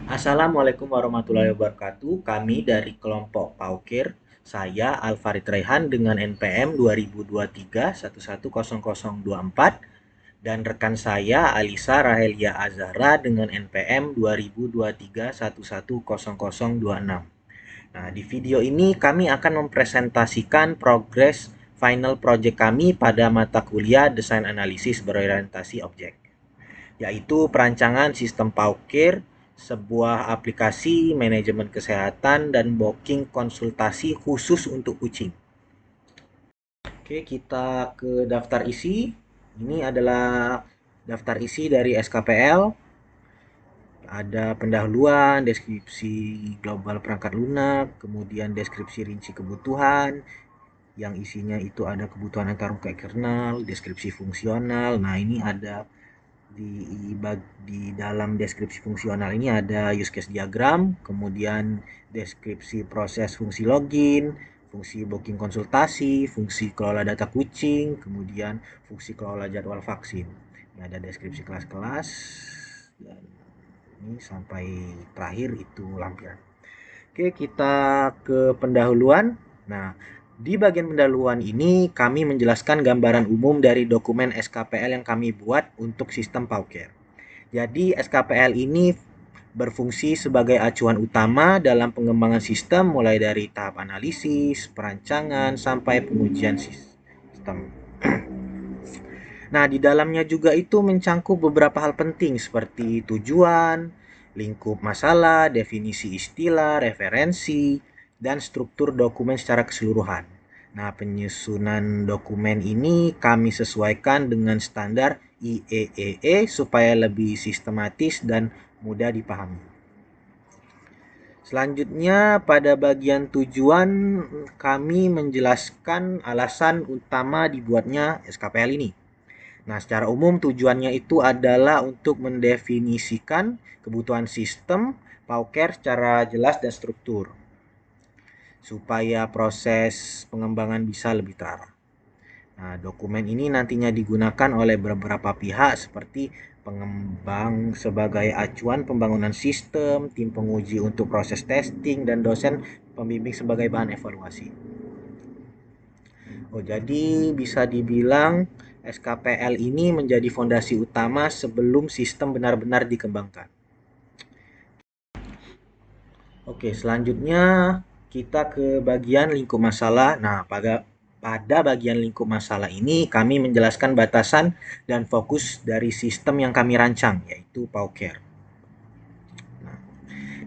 Assalamualaikum warahmatullahi wabarakatuh. Kami dari kelompok Paukir, saya Alfarid Rehan dengan NPM 2023-110024 dan rekan saya Alisa Rahelia Azhara dengan NPM 2023-110026. Nah, di video ini kami akan mempresentasikan progres final project kami pada mata kuliah Desain Analisis Berorientasi Objek, yaitu perancangan sistem Paukir, sebuah aplikasi manajemen kesehatan dan booking konsultasi khusus untuk kucing. Oke, kita ke daftar isi. Ini adalah daftar isi dari SKPL. Ada pendahuluan, deskripsi global perangkat lunak, kemudian deskripsi rinci kebutuhan, yang isinya itu ada kebutuhan antarmuka kernel, deskripsi fungsional. Nah, ini ada di dalam deskripsi fungsional ini ada use case diagram, kemudian deskripsi proses fungsi login, fungsi booking konsultasi, fungsi kelola data kucing, kemudian fungsi kelola jadwal vaksin. Ini ada deskripsi kelas-kelas dan ini sampai terakhir itu lampiran. Oke, kita ke pendahuluan. Nah, di bagian pendahuluan ini kami menjelaskan gambaran umum dari dokumen SKPL yang kami buat untuk sistem Paukir. Jadi SKPL ini berfungsi sebagai acuan utama dalam pengembangan sistem mulai dari tahap analisis, perancangan, sampai pengujian sistem. Nah, di dalamnya juga itu mencangkup beberapa hal penting seperti tujuan, lingkup masalah, definisi istilah, referensi, dan struktur dokumen secara keseluruhan. Nah, penyusunan dokumen ini kami sesuaikan dengan standar IEEE supaya lebih sistematis dan mudah dipahami. Selanjutnya, pada bagian tujuan, kami menjelaskan alasan utama dibuatnya SKPL ini. Nah, secara umum tujuannya itu adalah untuk mendefinisikan kebutuhan sistem Pauker secara jelas dan struktur, supaya proses pengembangan bisa lebih terarah. Nah, dokumen ini nantinya digunakan oleh beberapa pihak seperti pengembang sebagai acuan pembangunan sistem, tim penguji untuk proses testing, dan dosen pembimbing sebagai bahan evaluasi. Oh, jadi bisa dibilang SKPL ini menjadi fondasi utama sebelum sistem benar-benar dikembangkan. Oke, selanjutnya kita ke bagian lingkup masalah. Nah, pada bagian lingkup masalah ini kami menjelaskan batasan dan fokus dari sistem yang kami rancang, yaitu Pauker.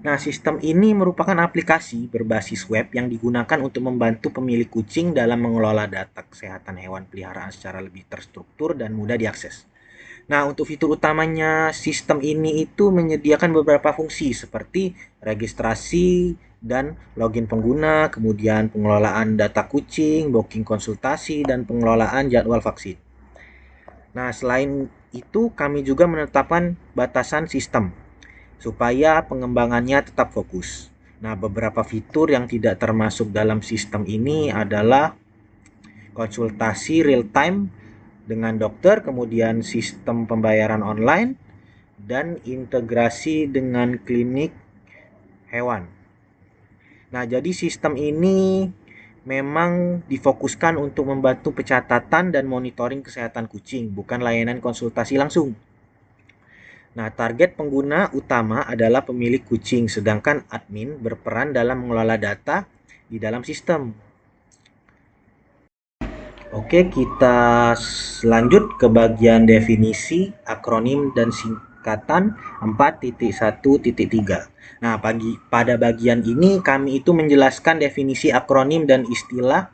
Nah, sistem ini merupakan aplikasi berbasis web yang digunakan untuk membantu pemilik kucing dalam mengelola data kesehatan hewan peliharaan secara lebih terstruktur dan mudah diakses. Nah, untuk fitur utamanya sistem ini itu menyediakan beberapa fungsi seperti registrasi dan login pengguna, kemudian pengelolaan data kucing, booking konsultasi, dan pengelolaan jadwal vaksin. Nah, selain itu kami juga menetapkan batasan sistem supaya pengembangannya tetap fokus. Nah, beberapa fitur yang tidak termasuk dalam sistem ini adalah konsultasi real time dengan dokter, kemudian sistem pembayaran online, dan integrasi dengan klinik hewan. Nah, jadi sistem ini memang difokuskan untuk membantu pencatatan dan monitoring kesehatan kucing, bukan layanan konsultasi langsung. Nah, target pengguna utama adalah pemilik kucing, sedangkan admin berperan dalam mengelola data di dalam sistem. Oke, kita lanjut ke bagian definisi, akronim, dan singkatan 4.1.3. Nah, pada bagian ini kami itu menjelaskan definisi akronim dan istilah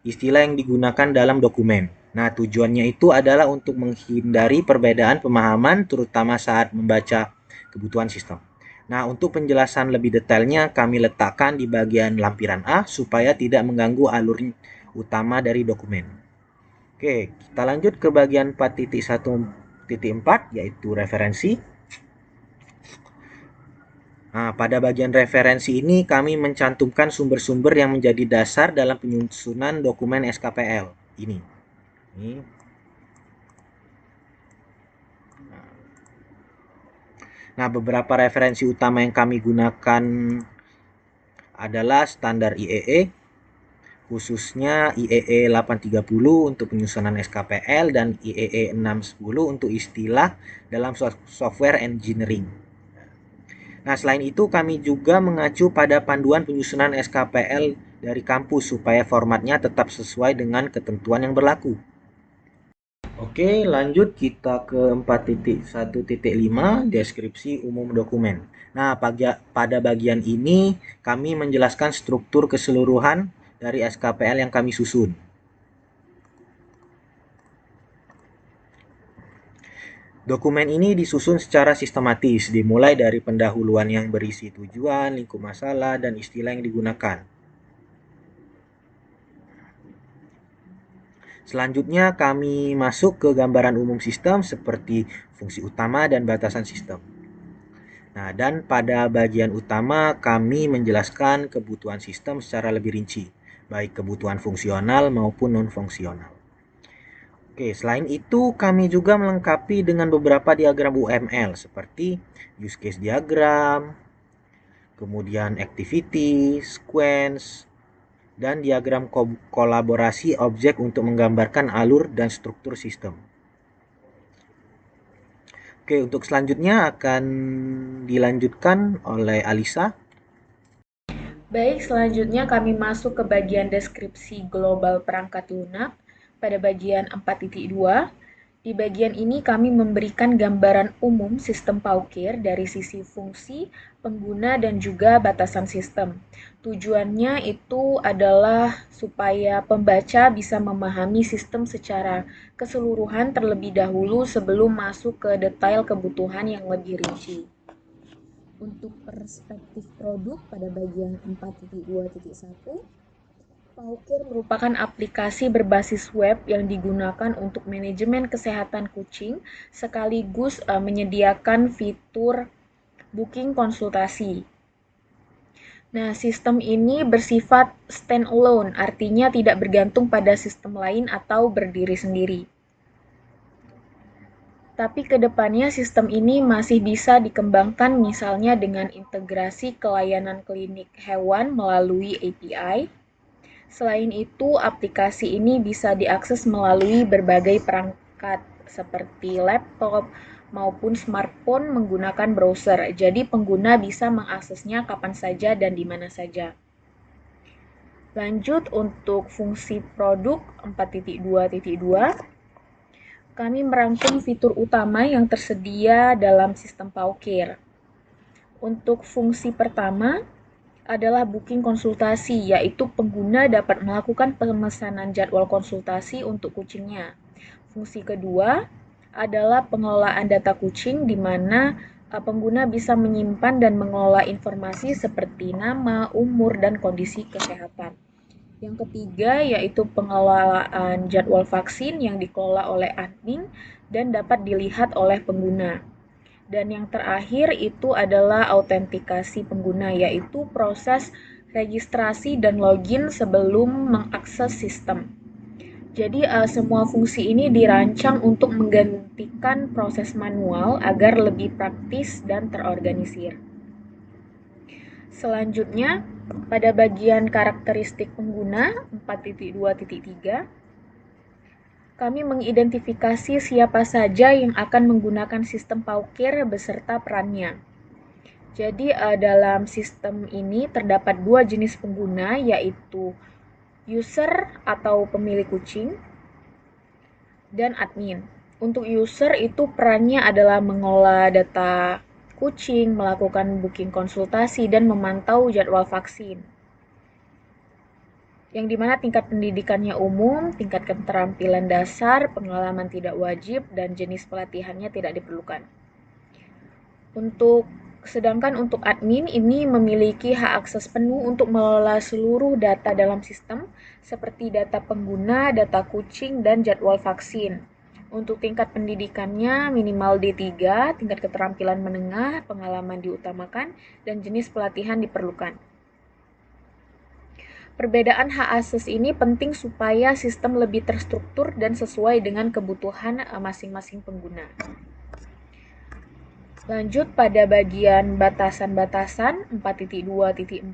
yang digunakan dalam dokumen. Nah, tujuannya itu adalah untuk menghindari perbedaan pemahaman terutama saat membaca kebutuhan sistem. Nah, untuk penjelasan lebih detailnya kami letakkan di bagian lampiran A supaya tidak mengganggu alur utama dari dokumen. Oke, kita lanjut ke bagian 4.1.4 yaitu referensi. Nah, pada bagian referensi ini kami mencantumkan sumber-sumber yang menjadi dasar dalam penyusunan dokumen SKPL ini. Nah, beberapa referensi utama yang kami gunakan adalah standar IEE, khususnya IEE 830 untuk penyusunan SKPL dan IEE 610 untuk istilah dalam software engineering. Nah, selain itu kami juga mengacu pada panduan penyusunan SKPL dari kampus supaya formatnya tetap sesuai dengan ketentuan yang berlaku. Oke, lanjut kita ke 4.1.5, deskripsi umum dokumen. Nah, pada bagian ini kami menjelaskan struktur keseluruhan dari SKPL yang kami susun. Dokumen ini disusun secara sistematis, dimulai dari pendahuluan yang berisi tujuan, lingkup masalah, dan istilah yang digunakan. Selanjutnya kami masuk ke gambaran umum sistem seperti fungsi utama dan batasan sistem. Nah, dan pada bagian utama kami menjelaskan kebutuhan sistem secara lebih rinci, baik kebutuhan fungsional maupun non-fungsional. Oke, selain itu kami juga melengkapi dengan beberapa diagram UML seperti use case diagram, kemudian activity, sequence, dan diagram kolaborasi objek untuk menggambarkan alur dan struktur sistem. Oke, untuk selanjutnya akan dilanjutkan oleh Alisa. Baik, selanjutnya kami masuk ke bagian deskripsi global perangkat lunak pada bagian 4.2. Di bagian ini kami memberikan gambaran umum sistem Paukir dari sisi fungsi, pengguna, dan juga batasan sistem. Tujuannya itu adalah supaya pembaca bisa memahami sistem secara keseluruhan terlebih dahulu sebelum masuk ke detail kebutuhan yang lebih rinci. Untuk perspektif produk pada bagian 4.2.1, Paukir merupakan aplikasi berbasis web yang digunakan untuk manajemen kesehatan kucing sekaligus menyediakan fitur booking konsultasi. Nah, sistem ini bersifat standalone, artinya tidak bergantung pada sistem lain atau berdiri sendiri. Tapi ke depannya sistem ini masih bisa dikembangkan misalnya dengan integrasi ke layanan klinik hewan melalui API. Selain itu, aplikasi ini bisa diakses melalui berbagai perangkat seperti laptop maupun smartphone menggunakan browser. Jadi pengguna bisa mengaksesnya kapan saja dan di mana saja. Lanjut untuk fungsi produk 4.2.2. Kami merangkum fitur utama yang tersedia dalam sistem Paukir. Untuk fungsi pertama adalah booking konsultasi, yaitu pengguna dapat melakukan pemesanan jadwal konsultasi untuk kucingnya. Fungsi kedua adalah pengelolaan data kucing, di mana pengguna bisa menyimpan dan mengelola informasi seperti nama, umur, dan kondisi kesehatan. Yang ketiga yaitu pengelolaan jadwal vaksin yang dikelola oleh admin dan dapat dilihat oleh pengguna. Dan yang terakhir itu adalah autentikasi pengguna, yaitu proses registrasi dan login sebelum mengakses sistem. Jadi semua fungsi ini dirancang untuk menggantikan proses manual agar lebih praktis dan terorganisir. Selanjutnya, pada bagian karakteristik pengguna 4.2.3, kami mengidentifikasi siapa saja yang akan menggunakan sistem Paukir beserta perannya. Jadi dalam sistem ini terdapat dua jenis pengguna, yaitu user atau pemilik kucing dan admin. Untuk user itu perannya adalah mengolah data kucing, melakukan booking konsultasi, dan memantau jadwal vaksin. Yang dimana tingkat pendidikannya umum, tingkat keterampilan dasar, pengalaman tidak wajib, dan jenis pelatihannya tidak diperlukan. Sedangkan untuk admin ini memiliki hak akses penuh untuk mengelola seluruh data dalam sistem, seperti data pengguna, data kucing, dan jadwal vaksin. Untuk tingkat pendidikannya minimal D3, tingkat keterampilan menengah, pengalaman diutamakan, dan jenis pelatihan diperlukan. Perbedaan hak akses ini penting supaya sistem lebih terstruktur dan sesuai dengan kebutuhan masing-masing pengguna. Lanjut pada bagian batasan-batasan 4.2.4,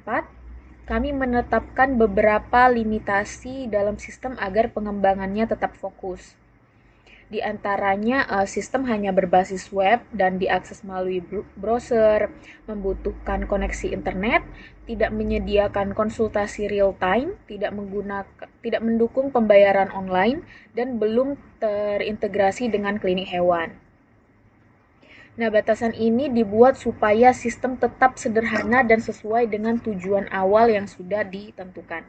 kami menetapkan beberapa limitasi dalam sistem agar pengembangannya tetap fokus. Di antaranya sistem hanya berbasis web dan diakses melalui browser, membutuhkan koneksi internet, tidak menyediakan konsultasi real time, tidak mendukung pembayaran online, dan belum terintegrasi dengan klinik hewan. Nah, batasan ini dibuat supaya sistem tetap sederhana dan sesuai dengan tujuan awal yang sudah ditentukan.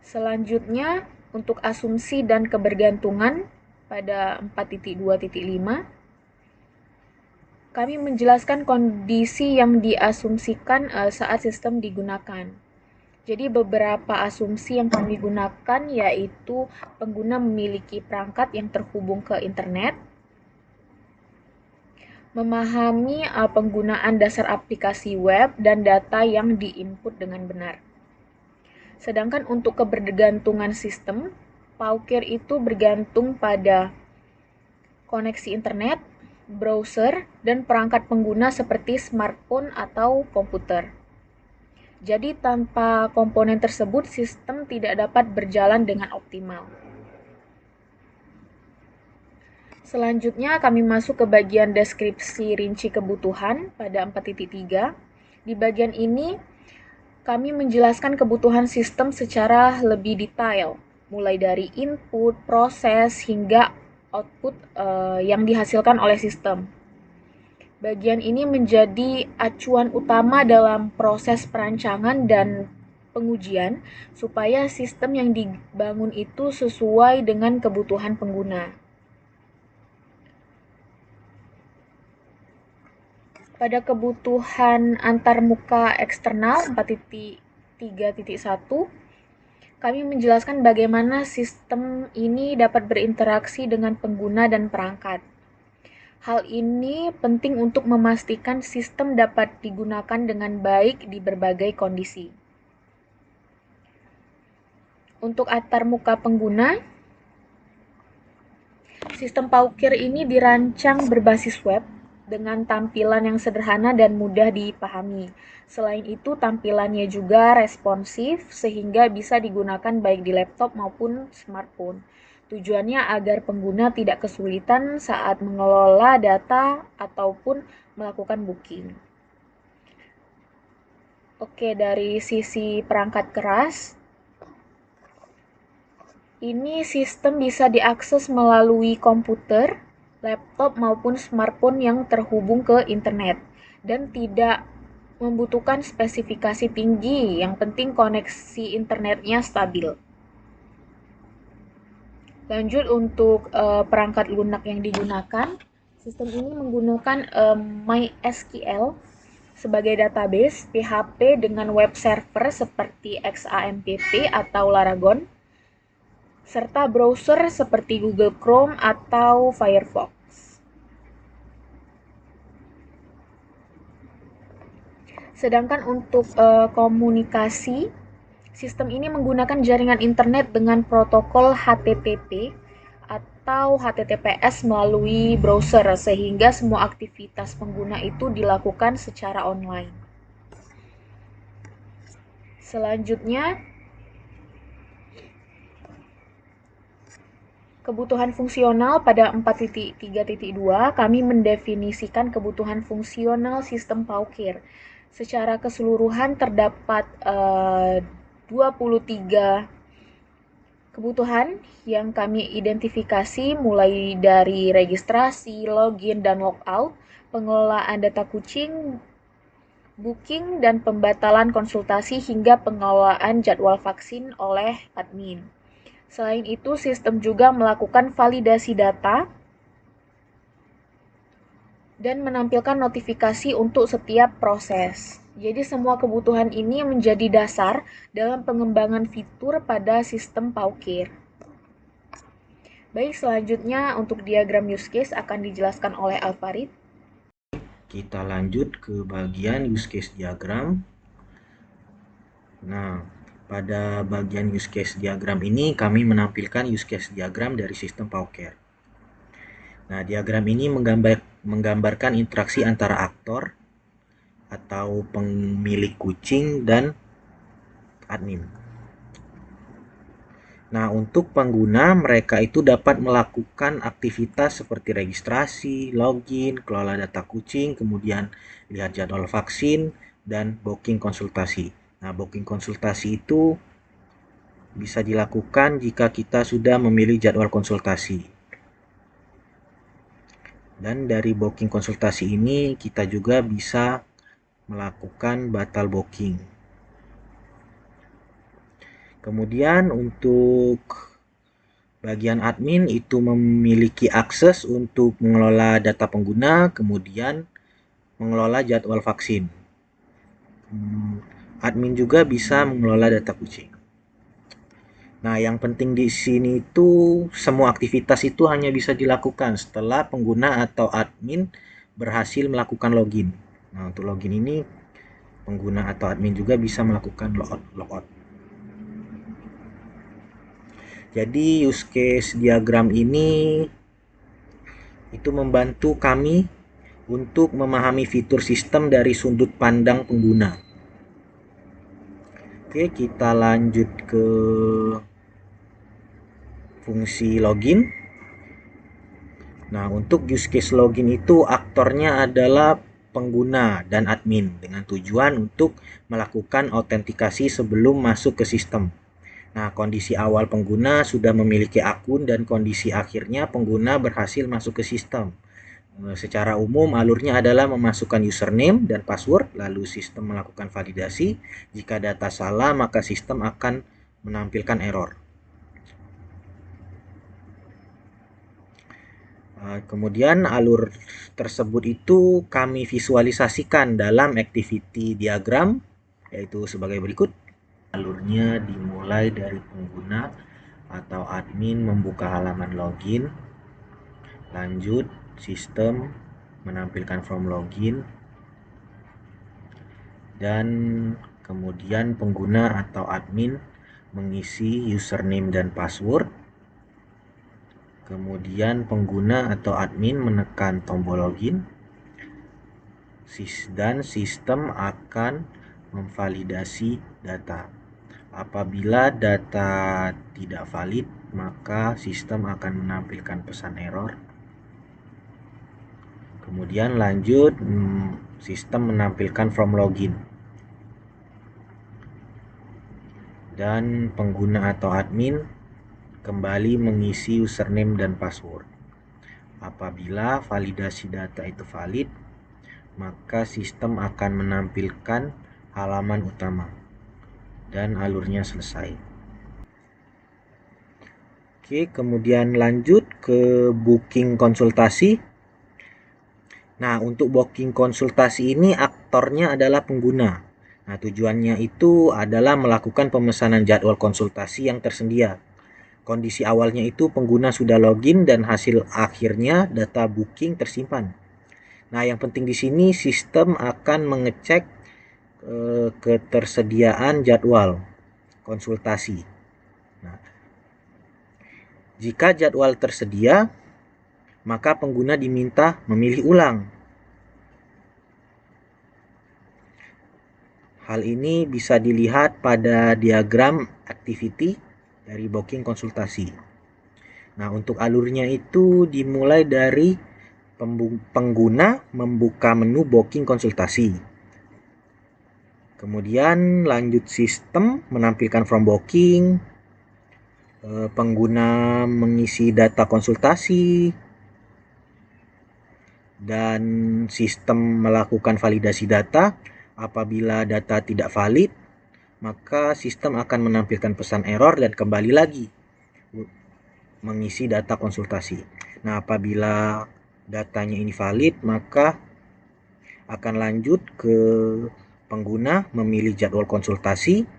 Selanjutnya, untuk asumsi dan kebergantungan pada 4.2.5, kami menjelaskan kondisi yang diasumsikan saat sistem digunakan. Jadi beberapa asumsi yang kami gunakan yaitu pengguna memiliki perangkat yang terhubung ke internet, memahami penggunaan dasar aplikasi web dan data yang diinput dengan benar. Sedangkan untuk kebergantungan sistem, Paukir itu bergantung pada koneksi internet, browser, dan perangkat pengguna seperti smartphone atau komputer. Jadi tanpa komponen tersebut, sistem tidak dapat berjalan dengan optimal. Selanjutnya kami masuk ke bagian deskripsi rinci kebutuhan pada 4.3. Di bagian ini kami menjelaskan kebutuhan sistem secara lebih detail, mulai dari input, proses, hingga output yang dihasilkan oleh sistem. Bagian ini menjadi acuan utama dalam proses perancangan dan pengujian supaya sistem yang dibangun itu sesuai dengan kebutuhan pengguna. Pada kebutuhan antarmuka eksternal 4.3.1, kami menjelaskan bagaimana sistem ini dapat berinteraksi dengan pengguna dan perangkat. Hal ini penting untuk memastikan sistem dapat digunakan dengan baik di berbagai kondisi. Untuk antarmuka pengguna, sistem Paukir ini dirancang berbasis web dengan tampilan yang sederhana dan mudah dipahami. Selain itu, tampilannya juga responsif sehingga bisa digunakan baik di laptop maupun smartphone. Tujuannya agar pengguna tidak kesulitan saat mengelola data ataupun melakukan booking. Oke, dari sisi perangkat keras, ini sistem bisa diakses melalui komputer, laptop maupun smartphone yang terhubung ke internet dan tidak membutuhkan spesifikasi tinggi, yang penting koneksi internetnya stabil. Lanjut untuk perangkat lunak yang digunakan, sistem ini menggunakan MySQL sebagai database, PHP dengan web server seperti XAMPP atau Laragon, serta browser seperti Google Chrome atau Firefox. Sedangkan untuk komunikasi, sistem ini menggunakan jaringan internet dengan protokol HTTP atau HTTPS melalui browser sehingga semua aktivitas pengguna itu dilakukan secara online. Selanjutnya, kebutuhan fungsional pada 4.3.2, kami mendefinisikan kebutuhan fungsional sistem Paukir. Secara keseluruhan terdapat 23 kebutuhan yang kami identifikasi mulai dari registrasi, login, dan logout, pengelolaan data kucing, booking dan pembatalan konsultasi hingga pengelolaan jadwal vaksin oleh admin. Selain itu, sistem juga melakukan validasi data dan menampilkan notifikasi untuk setiap proses. Jadi semua kebutuhan ini menjadi dasar dalam pengembangan fitur pada sistem Paukir. Baik, selanjutnya untuk diagram use case akan dijelaskan oleh Alfarid. Kita lanjut ke bagian use case diagram. Nah, pada bagian use case diagram ini kami menampilkan use case diagram dari sistem Paukir. Nah, diagram ini menggambarkan interaksi antara aktor atau pemilik kucing dan admin. Nah, untuk pengguna, mereka itu dapat melakukan aktivitas seperti registrasi, login, kelola data kucing, kemudian lihat jadwal vaksin, dan booking konsultasi. Nah, booking konsultasi itu bisa dilakukan jika kita sudah memilih jadwal konsultasi. Dan dari booking konsultasi ini kita juga bisa melakukan batal booking. Kemudian untuk bagian admin itu memiliki akses untuk mengelola data pengguna, kemudian mengelola jadwal vaksin. Admin juga bisa mengelola data kucing. Nah, yang penting di sini itu semua aktivitas itu hanya bisa dilakukan setelah pengguna atau admin berhasil melakukan login. Nah, untuk login ini pengguna atau admin juga bisa melakukan logout. Jadi use case diagram ini itu membantu kami untuk memahami fitur sistem dari sudut pandang pengguna. Oke, kita lanjut ke fungsi login. Nah, untuk use case login itu aktornya adalah pengguna dan admin dengan tujuan untuk melakukan autentikasi sebelum masuk ke sistem. Nah, kondisi awal pengguna sudah memiliki akun dan kondisi akhirnya pengguna berhasil masuk ke sistem. Secara umum, alurnya adalah memasukkan username dan password, lalu sistem melakukan validasi. Jika data salah, maka sistem akan menampilkan error. Kemudian alur tersebut itu kami visualisasikan dalam activity diagram, yaitu sebagai berikut. Alurnya dimulai dari pengguna atau admin membuka halaman login, lanjut sistem menampilkan form login, dan kemudian pengguna atau admin mengisi username dan password. Kemudian pengguna atau admin menekan tombol login dan sistem akan memvalidasi data. Apabila data tidak valid, maka sistem akan menampilkan pesan error. Kemudian lanjut, sistem menampilkan form login. Dan pengguna atau admin kembali mengisi username dan password. Apabila validasi data itu valid, maka sistem akan menampilkan halaman utama dan alurnya selesai. Oke, kemudian lanjut ke booking konsultasi. Nah, untuk booking konsultasi ini aktornya adalah pengguna. Nah, tujuannya itu adalah melakukan pemesanan jadwal konsultasi yang tersedia. Kondisi awalnya itu pengguna sudah login dan hasil akhirnya data booking tersimpan. Nah, yang penting di sini sistem akan mengecek ketersediaan jadwal konsultasi. Nah, jika jadwal tersedia, maka pengguna diminta memilih ulang. Hal ini bisa dilihat pada diagram activity dari booking konsultasi. Nah, untuk alurnya itu dimulai dari pengguna membuka menu booking konsultasi. Kemudian lanjut sistem menampilkan form booking, pengguna mengisi data konsultasi, dan sistem melakukan validasi data. Apabila data tidak valid, maka sistem akan menampilkan pesan error dan kembali lagi mengisi data konsultasi. Nah, apabila datanya ini valid, maka akan lanjut ke pengguna memilih jadwal konsultasi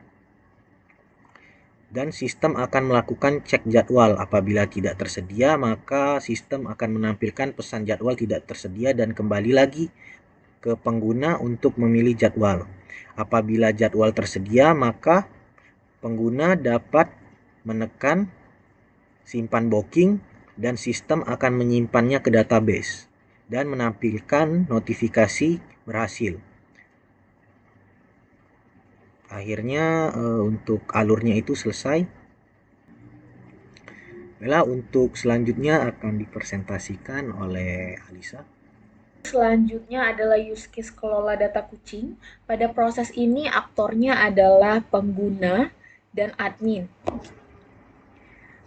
dan sistem akan melakukan cek jadwal. Apabila tidak tersedia, maka sistem akan menampilkan pesan jadwal tidak tersedia dan kembali lagi ke pengguna untuk memilih jadwal. Apabila jadwal tersedia, maka pengguna dapat menekan simpan booking dan sistem akan menyimpannya ke database dan menampilkan notifikasi berhasil. Akhirnya untuk alurnya itu selesai. Baiklah, untuk selanjutnya akan dipresentasikan oleh Alisa. Selanjutnya adalah use case kelola data kucing. Pada proses ini aktornya adalah pengguna dan admin.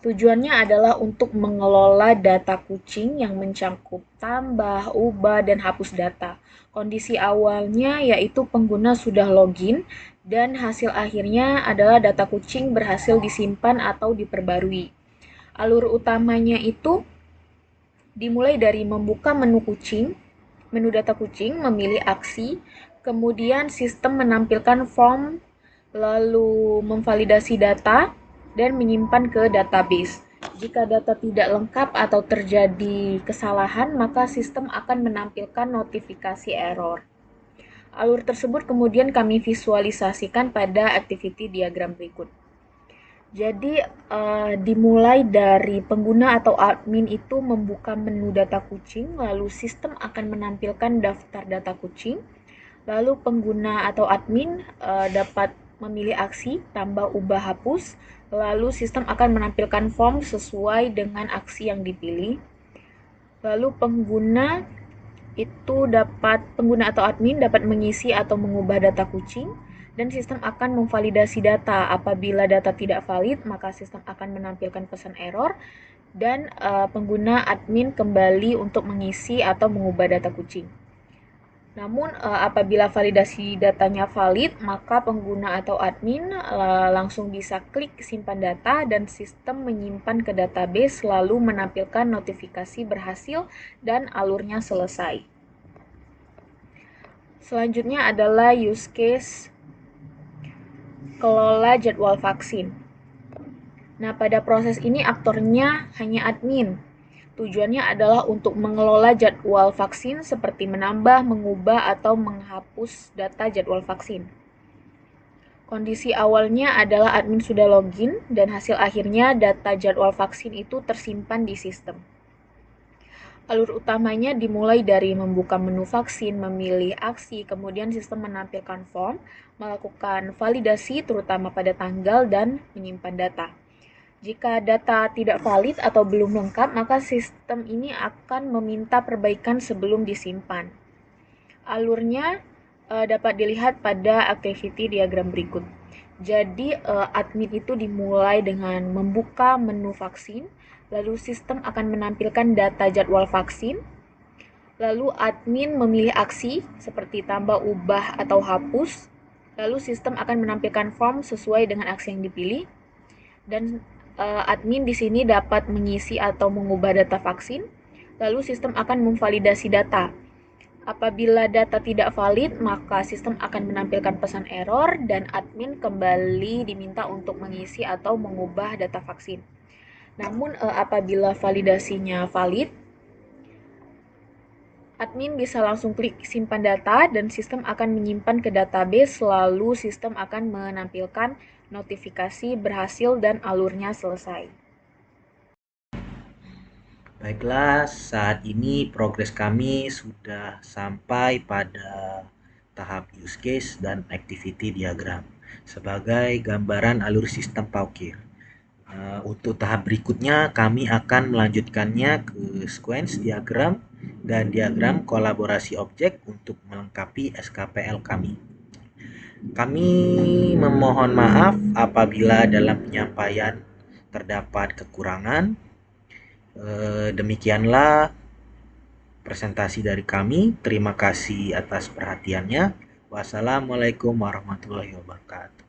Tujuannya adalah untuk mengelola data kucing yang mencakup tambah, ubah, dan hapus data. Kondisi awalnya yaitu pengguna sudah login dan hasil akhirnya adalah data kucing berhasil disimpan atau diperbarui. Alur utamanya itu dimulai dari membuka menu data kucing, memilih aksi, kemudian sistem menampilkan form, lalu memvalidasi data, dan menyimpan ke database. Jika data tidak lengkap atau terjadi kesalahan, maka sistem akan menampilkan notifikasi error. Alur tersebut kemudian kami visualisasikan pada activity diagram berikut. Jadi dimulai dari pengguna atau admin itu membuka menu data kucing, lalu sistem akan menampilkan daftar data kucing, lalu pengguna atau admin dapat memilih aksi tambah, ubah, hapus, lalu sistem akan menampilkan form sesuai dengan aksi yang dipilih. Lalu pengguna atau admin dapat mengisi atau mengubah data kucing, dan sistem akan memvalidasi data. Apabila data tidak valid, maka sistem akan menampilkan pesan error dan pengguna admin kembali untuk mengisi atau mengubah data kucing. Namun apabila validasi datanya valid, maka pengguna atau admin langsung bisa klik simpan data dan sistem menyimpan ke database lalu menampilkan notifikasi berhasil dan alurnya selesai. Selanjutnya adalah use case kelola jadwal vaksin. Nah, pada proses ini aktornya hanya admin. Tujuannya adalah untuk mengelola jadwal vaksin seperti menambah, mengubah, atau menghapus data jadwal vaksin. Kondisi awalnya adalah admin sudah login dan hasil akhirnya data jadwal vaksin itu tersimpan di sistem. Alur utamanya dimulai dari membuka menu vaksin, memilih aksi, kemudian sistem menampilkan form, melakukan validasi terutama pada tanggal, dan menyimpan data. Jika data tidak valid atau belum lengkap, maka sistem ini akan meminta perbaikan sebelum disimpan. Alurnya dapat dilihat pada activity diagram berikut. Jadi admin itu dimulai dengan membuka menu vaksin, lalu sistem akan menampilkan data jadwal vaksin, lalu admin memilih aksi seperti tambah, ubah, atau hapus, lalu sistem akan menampilkan form sesuai dengan aksi yang dipilih, dan admin di sini dapat mengisi atau mengubah data vaksin, lalu sistem akan memvalidasi data. Apabila data tidak valid, maka sistem akan menampilkan pesan error dan admin kembali diminta untuk mengisi atau mengubah data vaksin. Namun apabila validasinya valid, admin bisa langsung klik simpan data dan sistem akan menyimpan ke database, lalu sistem akan menampilkan notifikasi berhasil dan alurnya selesai. Baiklah, saat ini progres kami sudah sampai pada tahap use case dan activity diagram sebagai gambaran alur sistem Paukir. Untuk tahap berikutnya kami akan melanjutkannya ke sequence diagram dan diagram kolaborasi objek untuk melengkapi SKPL kami. Kami memohon maaf apabila dalam penyampaian terdapat kekurangan. Demikianlah presentasi dari kami. Terima kasih atas perhatiannya. Wassalamualaikum warahmatullahi wabarakatuh.